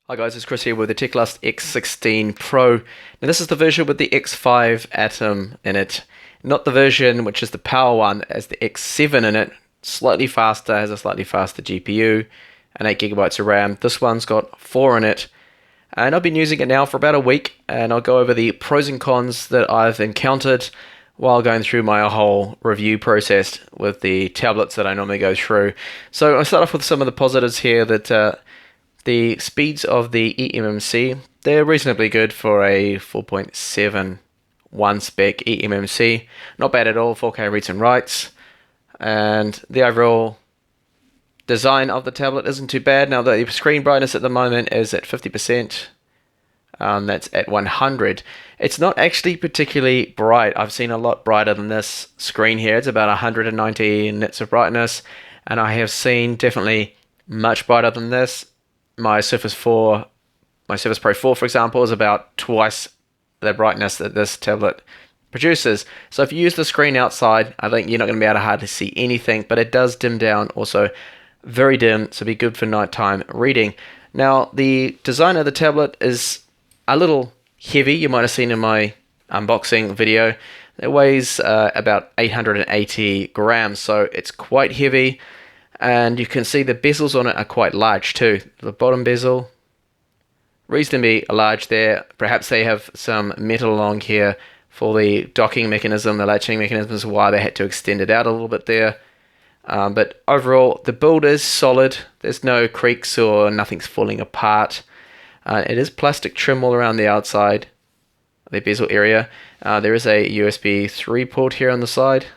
Hi guys, it's Chris here with the Teclast X16 Pro. Now this is the version with the X5 Atom in it, not the version which is the power one as the X7 in it. Slightly faster, has a slightly faster GPU and 8 gigabytes of RAM. This one's got 4 in it, and I've been using it now for about a week, and I'll go over the pros and cons that I've encountered while going through my whole review process with the tablets that I normally go through. So I'll start off with some of the positives here that the speeds of the eMMC, they're reasonably good for a 4.71 spec eMMC. Not bad at all, 4K reads and writes. And the overall design of the tablet isn't too bad. Now the screen brightness at the moment is at 50%. That's at 100. It's not actually particularly bright. I've seen a lot brighter than this screen here. It's about 190 nits of brightness. And I have seen definitely much brighter than this. My Surface Pro 4, for example, is about twice the brightness that this tablet produces. So if you use the screen outside, I think you're not going to be able to hardly see anything, but it does dim down, also very dim, so be good for nighttime reading. Now, the design of the tablet is a little heavy. You might have seen in my unboxing video. It weighs about 880 grams, so it's quite heavy. And you can see the bezels on it are quite large too. The bottom bezel, reasonably large there. Perhaps they have some metal along here for the docking mechanism, the latching mechanism is why they had to extend it out a little bit there. But overall, the build is solid. There's no creaks or nothing's falling apart. It is plastic trim all around the outside, the bezel area. There is a USB 3 port here on the side.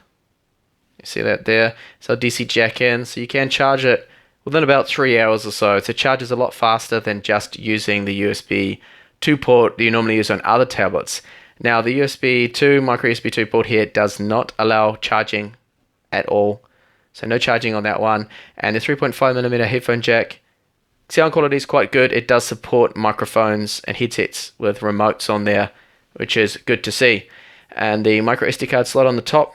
You see that there? So DC jack in, so you can charge it within about 3 hours or so. So it charges a lot faster than just using the USB 2 port that you normally use on other tablets. Now the USB 2, micro USB 2 port here does not allow charging at all. So no charging on that one. And the 3.5mm headphone jack, sound quality is quite good. It does support microphones and headsets with remotes on there, which is good to see. And the micro SD card slot on the top,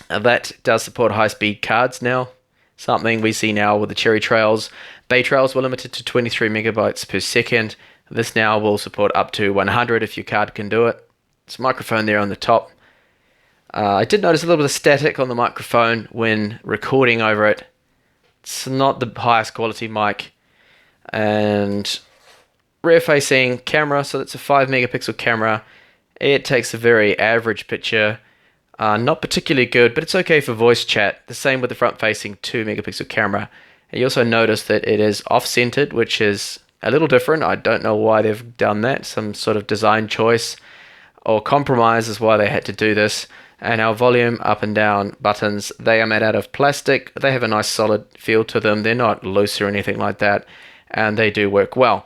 that does support high-speed cards now, something we see now with the Cherry Trails. Bay Trails were limited to 23 megabytes per second. This now will support up to 100 if your card can do it. It's a microphone there on the top. I did notice a little bit of static on the microphone when recording over it. It's not the highest quality mic. And rear-facing camera, so that's a 5 megapixel camera. It takes a very average picture. Not particularly good, but it's okay for voice chat. The same with the front-facing 2 megapixel camera. And you also notice that it is off-centered, which is a little different. I don't know why they've done that. Some sort of design choice or compromise is why they had to do this. And our volume up and down buttons, they are made out of plastic. They have a nice solid feel to them. They're not loose or anything like that, and they do work well.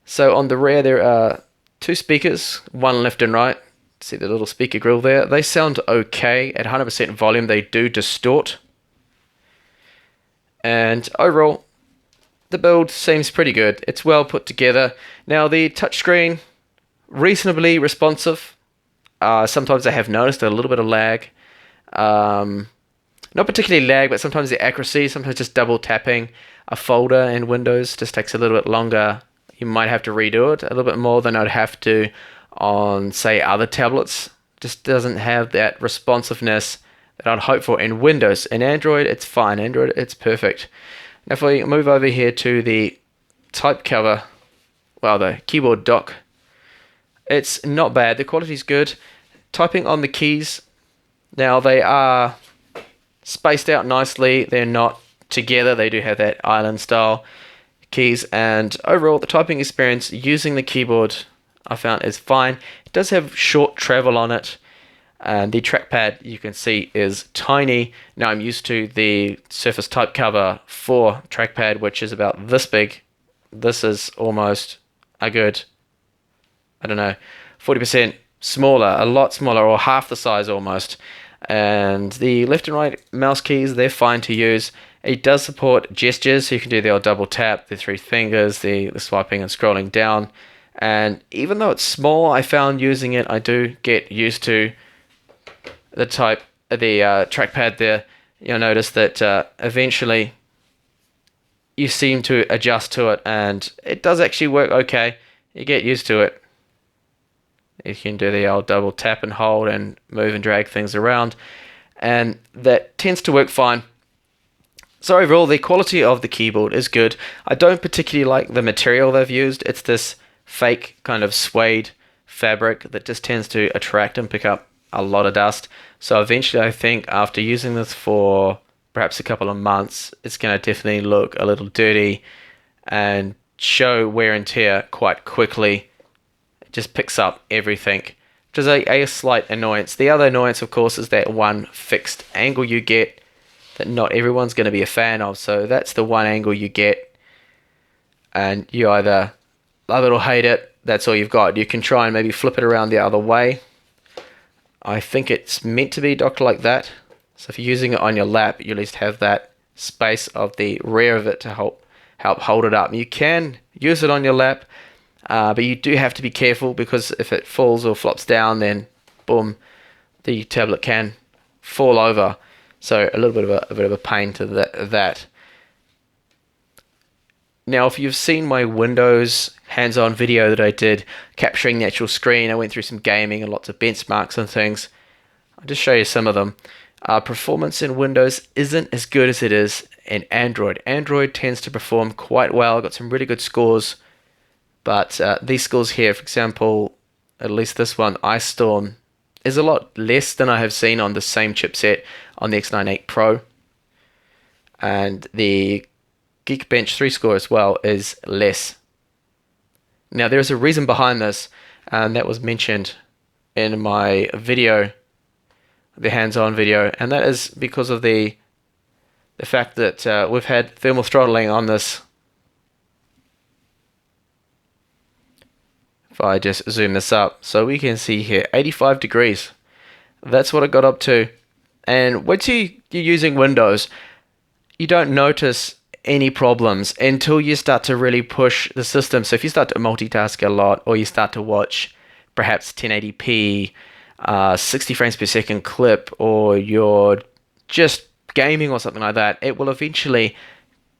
So on the rear there are 2 speakers, one left and right. See the little speaker grill there? They sound okay. At 100% volume, they do distort. And overall, the build seems pretty good. It's well put together. Now, the touchscreen, reasonably responsive. Sometimes I have noticed a little bit of lag. Not particularly lag, but sometimes the accuracy, sometimes just double tapping a folder in Windows just takes a little bit longer. You might have to redo it a little bit more than I'd have to on, say, other tablets. Just doesn't have that responsiveness that I'd hope for in Windows. In Android, it's fine. Android, it's perfect. Now, if we move over here to the type cover, well, the keyboard dock, it's not bad. The quality's good. Typing on the keys, now they are spaced out nicely. They're not together. They do have that island style keys. And overall, the typing experience using the keyboard I found is fine. It does have short travel on it, and the trackpad you can see is tiny. Now I'm used to the Surface type cover for trackpad, which is about this big. This is almost a good, I don't know, 40% smaller, a lot smaller, or half the size almost. And the left and right mouse keys, they're fine to use. It does support gestures, so you can do the old double tap, the 3 fingers, the swiping and scrolling down. And even though it's small, I found using it, I do get used to the trackpad there. You'll notice that eventually you seem to adjust to it, and it does actually work okay. You get used to it. You can do the old double tap and hold and move and drag things around, and that tends to work fine. So overall, the quality of the keyboard is good. I don't particularly like the material they've used. It's this fake kind of suede fabric that just tends to attract and pick up a lot of dust. So eventually, I think after using this for perhaps a couple of months, it's going to definitely look a little dirty and show wear and tear quite quickly. It just picks up everything, which is a slight annoyance. The other annoyance, of course, is that one fixed angle you get that not everyone's going to be a fan of. So that's the one angle you get, and you either love it or hate it. That's all you've got. You can try and maybe flip it around the other way. I think it's meant to be docked like that. So if you're using it on your lap, you at least have that space of the rear of it to help hold it up. You can use it on your lap, but you do have to be careful, because if it falls or flops down, then boom, the tablet can fall over. So a little bit of a pain to that. Now, if you've seen my Windows hands-on video that I did capturing the actual screen, I went through some gaming and lots of benchmarks and things. I'll just show you some of them. Performance in Windows isn't as good as it is in Android. Android tends to perform quite well. I got some really good scores, but these scores here, for example, at least this one, Ice Storm, is a lot less than I have seen on the same chipset on the X98 Pro. And the Geekbench 3 score as well is less. Now, there's a reason behind this, and that was mentioned in my video, the hands-on video, and that is because of the fact that we've had thermal throttling on this. If I just zoom this up, so we can see here 85 degrees. That's what it got up to. And once you're using Windows, you don't notice any problems until you start to really push the system. So if you start to multitask a lot, or you start to watch perhaps 1080p, 60 frames per second clip, or you're just gaming or something like that, it will eventually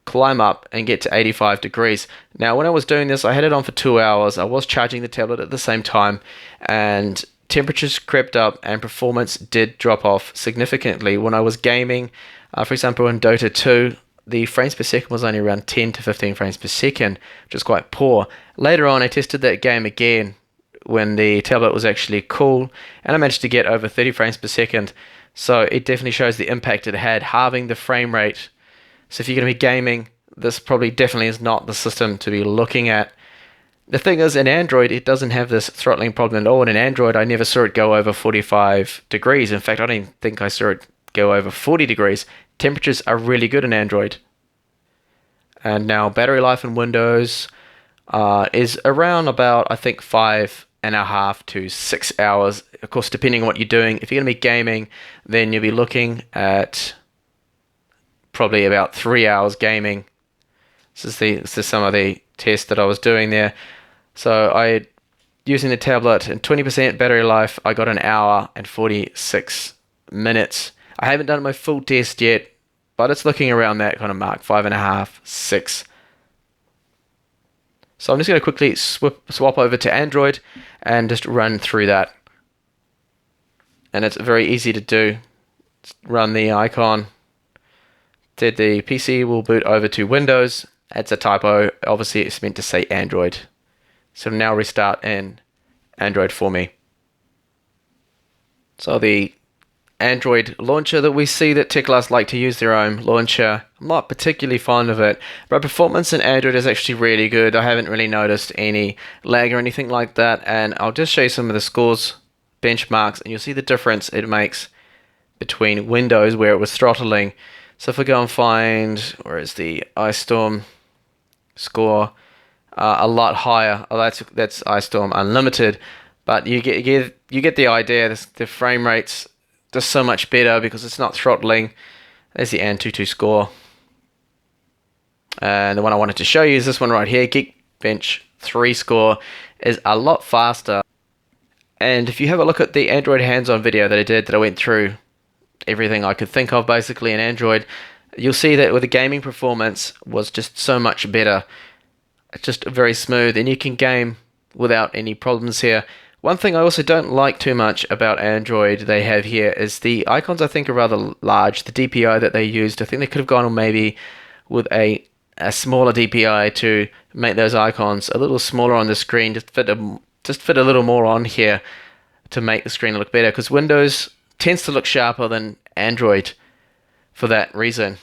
climb up and get to 85 degrees. Now, when I was doing this, I had it on for 2 hours. I was charging the tablet at the same time, and temperatures crept up and performance did drop off significantly. When I was gaming, for example, in Dota 2, the frames per second was only around 10 to 15 frames per second, which is quite poor. Later on, I tested that game again when the tablet was actually cool, and I managed to get over 30 frames per second. So it definitely shows the impact it had, halving the frame rate. So if you're going to be gaming, this probably definitely is not the system to be looking at. The thing is, in Android, it doesn't have this throttling problem at all. And in Android, I never saw it go over 45 degrees. In fact, I don't even think I saw it go over 40 degrees. Temperatures are really good in Android. And now battery life in Windows is around about, I think, 5.5 to 6 hours. Of course, depending on what you're doing. If you're going to be gaming, then you'll be looking at probably about 3 hours gaming. This is some of the tests that I was doing there. So using the tablet and 20% battery life, I got 1 hour and 46 minutes. I haven't done my full test yet, but it's looking around that kind of mark, 5.5, 6. So I'm just going to quickly swap over to Android and just run through that. And it's very easy to do. Just run the icon. The PC will boot over to Windows. It's a typo. Obviously, it's meant to say Android. So now restart in Android for me. So the Android launcher that we see that Teclast like to use their own launcher. I'm not particularly fond of it, but performance in Android is actually really good. I haven't really noticed any lag or anything like that, and I'll just show you some of the scores, benchmarks, and you'll see the difference it makes between Windows, where it was throttling. So if we go and find, where is the Ice Storm score, a lot higher. Oh, that's Ice Storm Unlimited, but you get the idea. The frame rate's just so much better because it's not throttling. There's the Antutu score, and the one I wanted to show you is this one right here. Geekbench 3 score is a lot faster. And if you have a look at the Android hands-on video that I did, that I went through everything I could think of basically in Android, you'll see that with the gaming performance was just so much better. It's just very smooth, and you can game without any problems here. One thing I also don't like too much about Android they have here is the icons. I think are rather large. The DPI that they used, I think they could have gone on maybe with a smaller DPI to make those icons a little smaller on the screen, just fit a little more on here to make the screen look better, because Windows tends to look sharper than Android for that reason.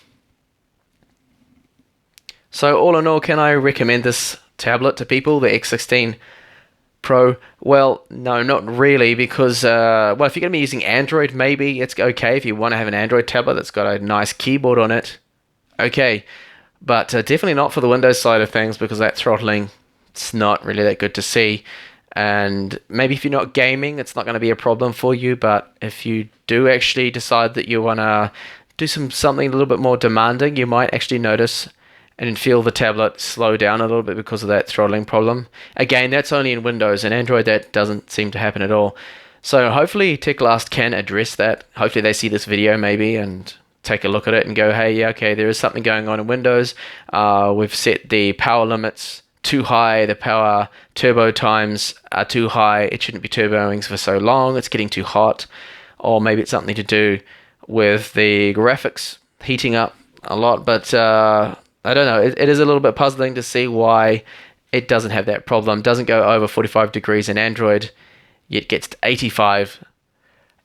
So all in all, can I recommend this tablet to people, the X16 Pro? Well, no, not really, because well, if you're going to be using Android, maybe it's okay if you want to have an Android tablet that's got a nice keyboard on it. Okay, but definitely not for the Windows side of things, because that throttling, it's not really that good to see. And maybe if you're not gaming, it's not going to be a problem for you, but if you do actually decide that you want to do something a little bit more demanding, you might actually notice and feel the tablet slow down a little bit because of that throttling problem. Again, that's only in Windows. In Android, that doesn't seem to happen at all. So hopefully Teclast can address that. Hopefully they see this video maybe and take a look at it and go, hey, yeah, okay, there is something going on in Windows. We've set the power limits too high. The power turbo times are too high. It shouldn't be turboing for so long. It's getting too hot. Or maybe it's something to do with the graphics heating up a lot. But I don't know. It is a little bit puzzling to see why it doesn't have that problem. It doesn't go over 45 degrees in Android, yet gets to 85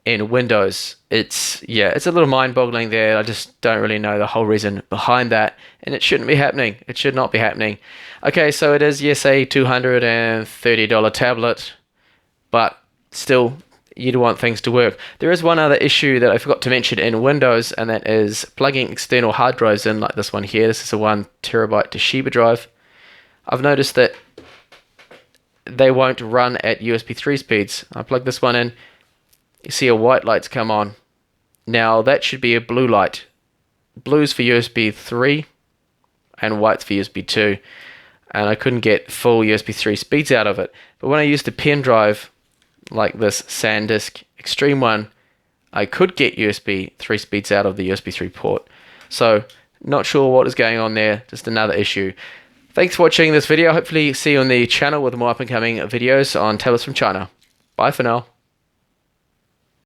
in Windows. It's a little mind-boggling there. I just don't really know the whole reason behind that, and it shouldn't be happening. It should not be happening. Okay, so it is, yes, a $230 tablet, but still, you'd want things to work. There is one other issue that I forgot to mention in Windows, and that is plugging external hard drives in, like this one here. This is a 1 terabyte Toshiba drive. I've noticed that they won't run at USB 3 speeds. I plug this one in. You see a white light's come on. Now that should be a blue light. Blue's for USB 3 and white's for USB 2. And I couldn't get full USB 3 speeds out of it. But when I used a pen drive like this SanDisk Extreme one, I could get USB 3 speeds out of the USB 3 port. So not sure what is going on there. Just another issue. Thanks for watching this video. Hopefully see you on the channel with more up and coming videos on tablets from China. Bye for now.